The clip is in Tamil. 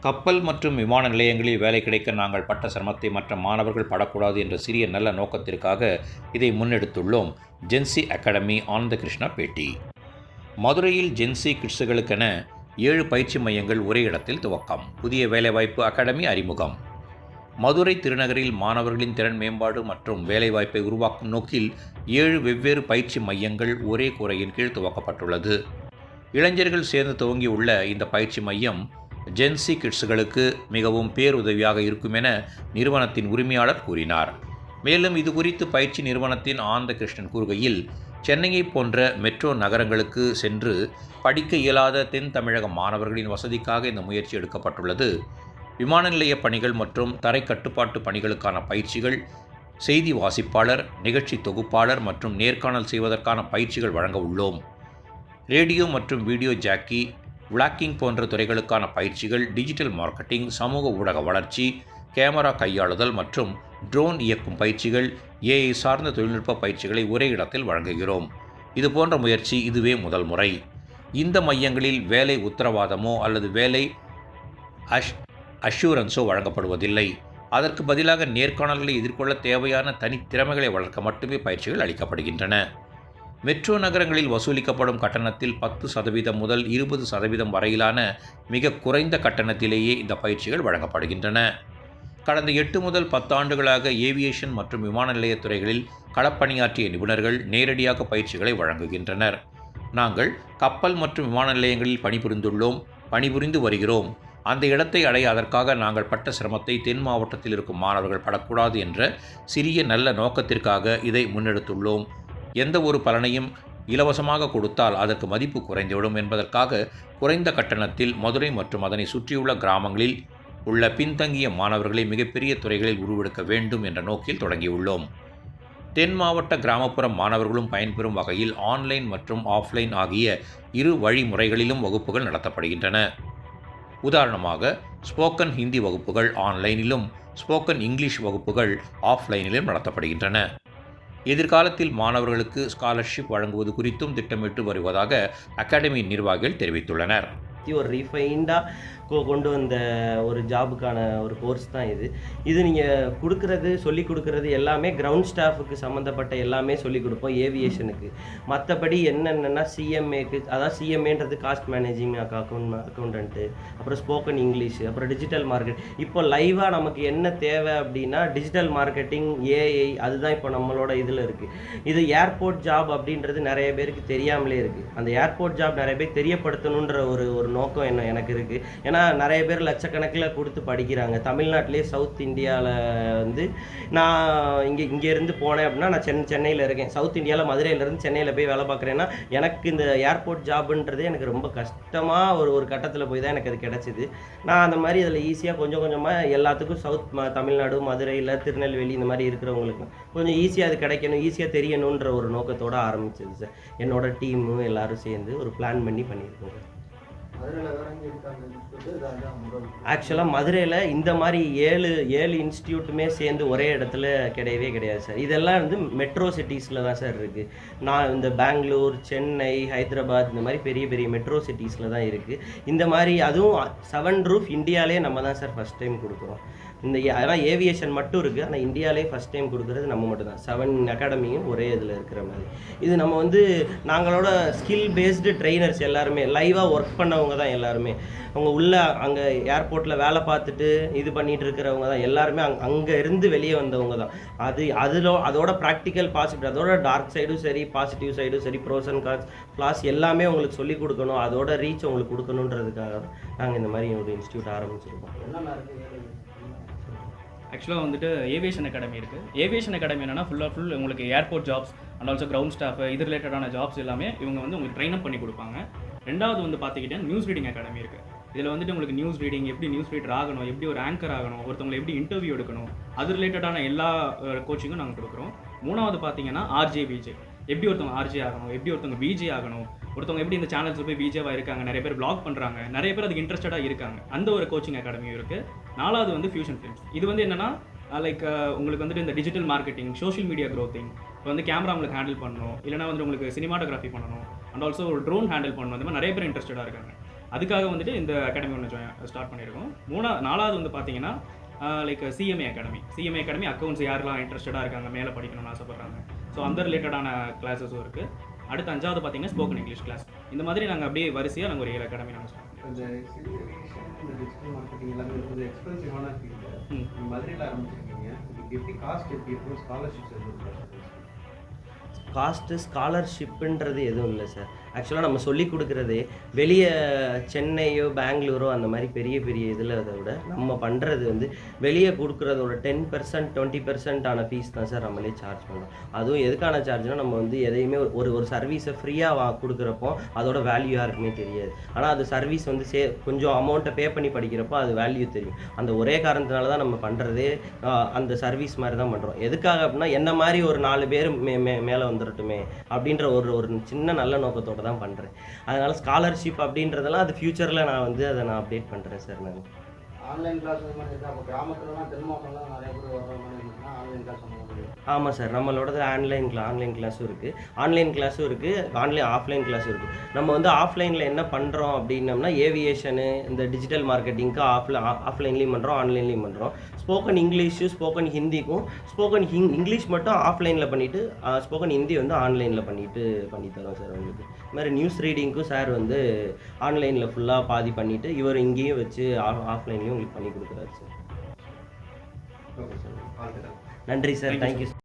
கப்பல் மற்றும் விமான நிலையங்களில் வேலை கிடைக்க நாங்கள் பட்ட சிரமத்தை மற்ற மாணவர்கள் படக்கூடாது என்ற சிறிய நல்ல நோக்கத்திற்காக இதை முன்னெடுத்துள்ளோம். ஜென்சி அகாடமி ஆனந்த கிருஷ்ணா பேட்டி. மதுரையில் ஜென்சி கிட்ஸுகளுக்கென 7 பயிற்சி மையங்கள் ஒரே இடத்தில் துவக்கம். புதிய வேலைவாய்ப்பு அகாடமி அறிமுகம். மதுரை திருநகரில் மாணவர்களின் திறன் மேம்பாடு மற்றும் வேலைவாய்ப்பை உருவாக்கும் நோக்கில் 7 வெவ்வேறு பயிற்சி மையங்கள் ஒரே கூரையின் கீழ் துவக்கப்பட்டுள்ளது. இளைஞர்கள் சேர்ந்து துவங்கியுள்ள இந்த பயிற்சி மையம் ஜென்சி கிட்ஸுகளுக்கு மிகவும் பேருதவியாக இருக்கும் என நிறுவனத்தின் உரிமையாளர் கூறினார். மேலும் இது குறித்து பயிற்சி நிறுவனத்தின் ஆனந்த கிருஷ்ணன் கூறுகையில், சென்னையை போன்ற மெட்ரோ நகரங்களுக்கு சென்று படிக்க இயலாத தென் தமிழக மாணவர்களின் வசதிக்காக இந்த முயற்சி எடுக்கப்பட்டுள்ளது. விமான நிலைய பணிகள் மற்றும் தரை கட்டுப்பாட்டு பணிகளுக்கான பயிற்சிகள், செய்தி வாசிப்பாளர், நிகழ்ச்சி தொகுப்பாளர் மற்றும் நேர்காணல் செய்வதற்கான பயிற்சிகள் வழங்க உள்ளோம். ரேடியோ மற்றும் வீடியோ ஜாக்கி, விளாக்கிங் போன்ற துறைகளுக்கான பயிற்சிகள், டிஜிட்டல் மார்க்கெட்டிங், சமூக ஊடக வளர்ச்சி, கேமரா கையாளுதல் மற்றும் ட்ரோன் இயக்கும் பயிற்சிகள், ஏஐ சார்ந்த தொழில்நுட்ப பயிற்சிகளை ஒரே இடத்தில் வழங்குகிறோம். இதுபோன்ற முயற்சி இதுவே முதல் முறை. இந்த மையங்களில் வேலை உத்தரவாதமோ அல்லது வேலை அஷூரன்ஸோ வழங்கப்படுவதில்லை. அதற்கு பதிலாக நேர்காணல்களை எதிர்கொள்ள தேவையான தனித்திறமைகளை வளர்க்க மட்டுமே பயிற்சிகள் அளிக்கப்படுகின்றன. மெட்ரோ நகரங்களில் வசூலிக்கப்படும் கட்டணத்தில் 10% முதல் 20% வரையிலான மிக குறைந்த கட்டணத்திலேயே இந்த பயிற்சிகள் வழங்கப்படுகின்றன. கடந்த 8 முதல் 10 ஆண்டுகளாக ஏவியேஷன் மற்றும் விமான நிலையத் துறைகளில் களப்பணியாற்றிய நிபுணர்கள் நேரடியாக பயிற்சிகளை வழங்குகின்றனர். நாங்கள் கப்பல் மற்றும் விமான நிலையங்களில் பணிபுரிந்து வருகிறோம். அந்த இடத்தை அடைய அதற்காக நாங்கள் பட்ட சிரமத்தை தென் மாவட்டத்தில் இருக்கும் மாணவர்கள் படக்கூடாது என்ற சிறிய நல்ல நோக்கத்திற்காக இதை முன்னெடுத்துள்ளோம். எந்த ஒரு பலனையும் இலவசமாக கொடுத்தால் அதற்கு மதிப்பு குறைந்துவிடும் என்பதற்காக குறைந்த கட்டணத்தில் மதுரை மற்றும் அதனை சுற்றியுள்ள கிராமங்களில் உள்ள பின்தங்கிய மாணவர்களை மிகப்பெரிய துறைகளில் உருவெடுக்க வேண்டும் என்ற நோக்கில் தொடங்கியுள்ளோம். தென் மாவட்ட கிராமப்புற மாணவர்களும் பயன்பெறும் வகையில் ஆன்லைன் மற்றும் ஆஃப்லைன் ஆகிய 2 வழிமுறைகளிலும் வகுப்புகள் நடத்தப்படுகின்றன. உதாரணமாக, ஸ்போக்கன் ஹிந்தி வகுப்புகள் ஆன்லைனிலும், ஸ்போக்கன் இங்கிலீஷ் வகுப்புகள் ஆஃப்லைனிலும் நடத்தப்படுகின்றன. எதிர்காலத்தில் மாணவர்களுக்கு ஸ்காலர்ஷிப் வழங்குவது குறித்தும் திட்டமிட்டு வருவதாக அகாடமியின் நிர்வாகிகள் தெரிவித்துள்ளனர். ஒரு ரீஃபைண்டாக கொண்டு வந்த ஒரு ஜாபுக்கான ஒரு கோர்ஸ் தான் இது நீங்கள் சொல்லிக் கொடுக்குறது எல்லாமே கிரவுண்ட் ஸ்டாஃபுக்கு சம்மந்தப்பட்ட எல்லாமே சொல்லிக் கொடுப்போம். ஏவியேஷனுக்கு மற்றபடி என்னென்னா சிஎம்ஏக்கு, அதாவது சிஎம்ஏன்றது காஸ்ட் மேனேஜிங் அக்கௌண்டன்ட்டு, அப்புறம் ஸ்போக்கன் இங்கிலீஷ், அப்புறம் டிஜிட்டல் மார்க்கெட். இப்போ லைவாக நமக்கு என்ன தேவை அப்படின்னா டிஜிட்டல் மார்க்கெட்டிங், ஏஐ, அதுதான் இப்போ நம்மளோட இதில் இருக்குது. இது ஏர்போர்ட் ஜாப் அப்படின்றது நிறைய பேருக்கு தெரியாமலே இருக்குது. அந்த ஏர்போர்ட் ஜாப் நிறைய பேர் தெரியப்படுத்தணுன்ற ஒரு நோக்கம் எனக்கு இருக்குது. ஏன்னா நிறைய பேர் லட்சக்கணக்கில் கொடுத்து படிக்கிறாங்க. தமிழ்நாட்டிலே சவுத் இந்தியாவில் நான் இங்கேருந்து போனேன் அப்படின்னா, நான் சென்னையில் இருக்கேன். சவுத் இந்தியாவில் மதுரையிலேருந்து சென்னையில் போய் வேலை பார்க்குறேன்னா எனக்கு இந்த ஏர்போர்ட் ஜாபுன்றதே எனக்கு ரொம்ப கஷ்டமாக ஒரு கட்டத்தில் போய் தான் எனக்கு அது கிடச்சிது. நான் அந்த மாதிரி அதில் ஈஸியாக கொஞ்சம் கொஞ்சமாக எல்லாத்துக்கும் தமிழ்நாடு, மதுரையில், திருநெல்வேலி இந்த மாதிரி இருக்கிறவங்களுக்கு கொஞ்சம் ஈஸியாக அது கிடைக்கணும், ஈஸியாக தெரியணுன்ற ஒரு நோக்கத்தோடு ஆரம்பிச்சது சார். என்னோட டீமு எல்லோரும் சேர்ந்து ஒரு பிளான் பண்ணியிருக்கோம். ஆக்சுவலாக மதுரையில் இந்த மாதிரி 7 இன்ஸ்டியூட்டுமே சேர்ந்து ஒரே இடத்துல கிடையாது சார். இதெல்லாம் மெட்ரோ சிட்டிஸில் தான் சார் இருக்குது. நான் இந்த பெங்களூர், சென்னை, ஹைதராபாத் இந்த மாதிரி பெரிய பெரிய மெட்ரோ சிட்டிஸில் தான் இருக்குது. இந்த மாதிரி அதுவும் 7 ரூஃப் இந்தியாவிலே நம்ம தான் சார் ஃபஸ்ட் டைம் கொடுக்குறோம். அதான் ஏவியேஷன் மட்டும் இருக்குது, ஆனால் இந்தியாவிலே ஃபஸ்ட் டைம் கொடுக்குறது நம்ம மட்டும் தான். 7 அகாடமியும் ஒரே இதில் இருக்கிற மாதிரி. இது நம்ம நாங்களோட ஸ்கில் பேஸ்டு ட்ரெயினர்ஸ் எல்லாருமே லைவாக ஒர்க் பண்ணவங்க தான் எல்லாருமே. அவங்க அங்கே ஏர்போர்ட்டில் வேலை பார்த்துட்டு இது பண்ணிகிட்டு இருக்கிறவங்க தான் எல்லாருமே. அங்கே இருந்து வெளியே வந்தவங்க தான். அதோட ப்ராக்டிக்கல் பாசிட்டிவ், அதோட டார்க் சைடும் சரி, பாசிட்டிவ் சைடும் சரி, ப்ரோஸ் அண்ட் கான்ஸ் எல்லாமே உங்களுக்கு சொல்லிக் கொடுக்கணும், அதோட ரீச் உங்களுக்கு கொடுக்கணுன்றதுக்காக நாங்கள் இந்த மாதிரி ஒரு இன்ஸ்டியூட் ஆரம்பிச்சிருக்கோம். ஆக்சுவலாக ஏவியேஷன் அகாடமி இருக்குது. ஏவியேஷன் அகாடமி என்னென்னா ஃபுல் உங்களுக்கு airport jobs and also ground staff இது ரிலேட்டடான ஜாப்ஸ் எல்லாமே இவங்க உங்களுக்கு ட்ரெயின் அப் பண்ணி கொடுப்பாங்க. ரெண்டாவது பார்த்துக்கிட்டேன் நியூஸ் ரீடிங் அகாடமி இருக்குது. இதில் உங்களுக்கு நியூஸ் ரீடிங், எப்படி நியூஸ் ரீடர் ஆகணும், எப்படி ஒரு ஆங்கர் ஆகணும், ஒருத்தவங்களை எப்படி இன்டர்வியூ எடுக்கணும், அது ரிலேட்டடான எல்லா கோச்சிங்கும் நாங்கள் கொடுக்குறோம். மூணாவது பார்த்தீங்கன்னா ஆர்ஜே எப்படி ஒருத்தவங்க ஆர்ஜே ஆகணும், எப்படி ஒருத்தவங்க விஜே ஆகணும், ஒருத்தவங்க எப்படி இந்த சேனல்ஸில் போய் விஜேவாக இருக்காங்க, நிறைய பேர் பிளாக் பண்ணுறாங்க, நிறைய பேர் அதுக்கு இன்ட்ரெஸ்டடாக இருக்காங்க. அந்த ஒரு கோச்சிங் அகாடமியும் இருக்குது. நாலாவது ஃபியூஷன் ஃபிலிம்ஸ். இது என்னென்னா லைக் உங்களுக்கு இந்த டிஜிட்டல் மார்க்கெட்டிங், சோஷியல் மீடியா க்ரோத்திங், இப்போ கேமரா உங்களுக்கு ஹேண்டில் பண்ணணும், இல்லைனா உங்களுக்கு சினிமாட்டோகிராஃபி பண்ணணும், அண்ட் ஆல்சோ ஒரு ட்ரோன் ஹேண்டில் பண்ணணும். இந்த மாதிரி நிறைய பேர் இன்ட்ரெஸ்டடாக இருக்காங்க. அதுக்காக வந்துட்டு இந்த அகாடமி ஒன்று ஸ்டார்ட் பண்ணியிருக்கோம். 4வது வந்து பார்த்தீங்கன்னா லைக் சிஎம்ஏ அகாடமி அக்கௌண்ட்ஸ் யாரெல்லாம் இன்ட்ரெஸ்டடாக இருக்காங்க, மேலே படிக்கணும்னு ஆசைப்பட்றாங்க, ஸோ அந்த ரிலேட்டடான கிளாஸஸும் இருக்குது. அடுத்து 5வது பார்த்தீங்கன்னா ஸ்போக்கன் இங்கிலீஷ் கிளாஸ். இந்த மாதிரி நாங்கள் அப்படியே வரிசையாக நாங்கள் ஒரு 7 அகாடமி நாங்கள் ஸ்டார்ட் பண்ணுறோம். இந்த டிஜிட்டல் மார்க்கெட்டிங் எல்லாமே கொஞ்சம் எக்ஸ்பென்சிவான ஃபீல்டு. மதுரையில் ஆரம்பிச்சிருக்கீங்க, எப்படி காஸ்ட் எப்படி இருக்கும், ஸ்காலர்ஷிப்ஸ் எதுவும்? ஸ்காலர்ஷிப்புன்றது எதுவும் இல்லை சார். ஆக்சுவலாக நம்ம சொல்லி கொடுக்குறதே வெளியே சென்னையோ பெங்களூரோ அந்த மாதிரி பெரிய பெரிய இதில் அதை விட நம்ம பண்ணுறது வந்து வெளியே கொடுக்குறதோட 10% 20% ஆன ஃபீஸ் தான் சார் நம்மளே சார்ஜ் பண்ணுறோம். அதுவும் எதுக்கான சார்ஜ்னால் நம்ம வந்து எதையுமே ஒரு சர்வீஸை ஃப்ரீயாக கொடுக்குறப்போ அதோட வேல்யூ யாருக்குமே தெரியாது. ஆனால் அது சர்வீஸ் வந்து கொஞ்சம் அமௌண்ட்டை பே பண்ணி படிக்கிறப்போ அது வேல்யூ தெரியும். அந்த ஒரே காரணத்தினால தான் நம்ம பண்ணுறதே அந்த சர்வீஸ் மாதிரி தான் பண்ணுறோம். எதுக்காக அப்படின்னா என்ன மாதிரி ஒரு 4 பேர் மேலே வந்துடட்டுமே அப்படின்ற ஒரு சின்ன நல்ல நோக்கத்தோடு தான் பண்ணுறேன். அதனால் ஸ்காலர்ஷிப் அப்படின்றதெல்லாம் அது ஃப்யூச்சரில் நான் வந்து அதை நான் அப்டேட் பண்ணுறேன் சார். நான் ஆன்லைன் கிளாஸ் அப்போ கிராமத்துலலாம் தென் மாவட்டம்லாம் நிறைய பேர் வர மாதிரி இருந்துச்சுன்னா ஆன்லைன் கிளாஸ் பண்ண முடியும். ஆமாம் சார், நம்மளோடது ஆன்லைன் கிளாஸும் இருக்குது, ஆஃப்லைன் கிளாஸும் இருக்குது. நம்ம வந்து ஆஃப்லைனில் என்ன பண்ணுறோம் அப்படின்னம்னா ஏவியேஷனு, இந்த டிஜிட்டல் மார்க்கெட்டிங்க்கு ஆஃப்லைன்லேயும் பண்ணுறோம், ஆன்லைன்லேயும் பண்ணுறோம். ஸ்போக்கன் இங்கிலீஷு, ஸ்போக்கன் ஹிந்திக்கும், இங்கிலீஷ் மட்டும் ஆஃப்லைனில் பண்ணிவிட்டு ஸ்போக்கன் ஹிந்தி வந்து ஆன்லைனில் பண்ணி தரோம் சார். உங்களுக்கு இது மாதிரி நியூஸ் ரீடிங்க்கும் சார் வந்து ஆன்லைனில் ஃபுல்லாக பாதி பண்ணிவிட்டு இவர் இங்கேயும் வச்சு ஆஃப்லைன்லேயும் உங்களுக்கு பண்ணி கொடுக்குறாரு சார். ஓகே சார், நன்றி சார், தேங்க்யூ.